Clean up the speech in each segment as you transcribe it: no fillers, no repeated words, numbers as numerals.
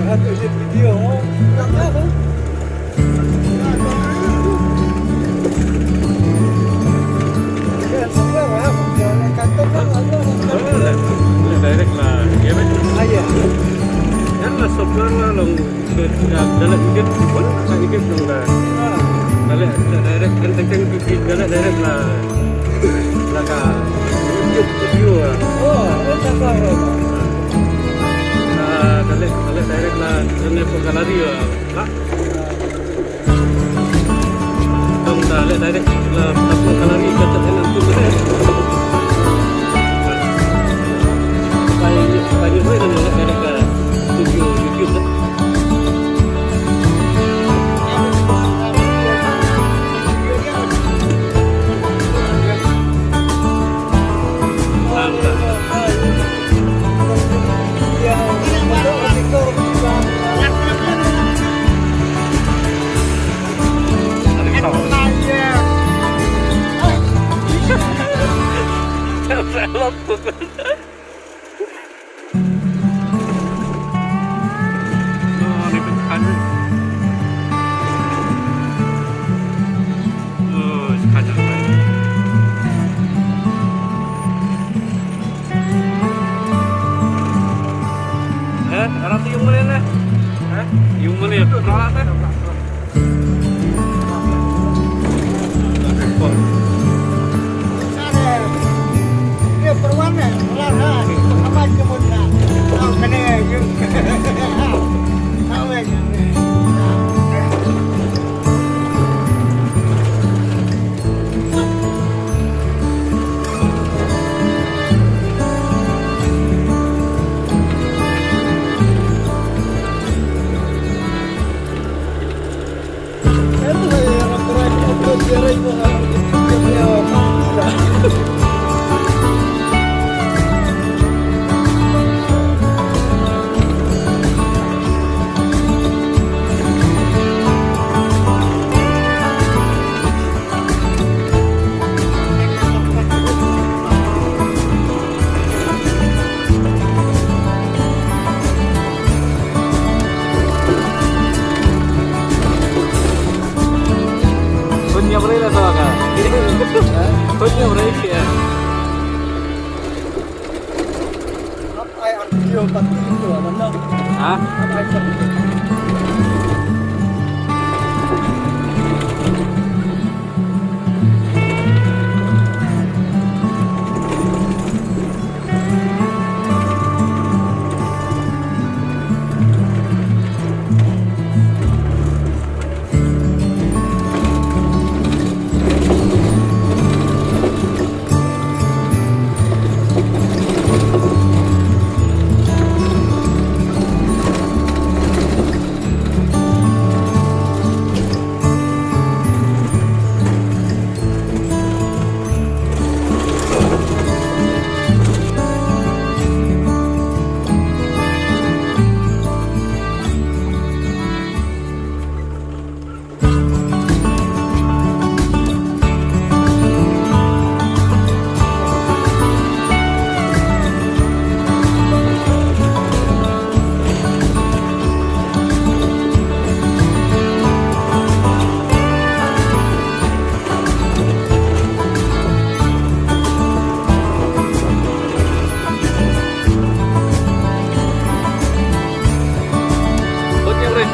Atau video, tak apa. Direct lah, ya kan? Ayah. Yang lah software lah long dalam ikut pun tak ikut dong dah. Dalam direct kan tekan ikut dalam direct lah. Laka YouTube video lah. Oh, tak apa. Dalam direct lah, ini pengalari lah. Dong dalam direct lah, tak pengalari kata enak tu benar. Banyak orang yang nak dekat studio YouTube dah. Orang tu yung mana na? Yung mana ya? Pernah tak? Dia perwana, lah, apa cuma nak? Tahu kena yung. Tahu aja. Punya boleh lah tak kan? Punya boleh ya. Apa yang video pasti itu mana? Hah? Apa yang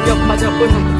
Siap saja pun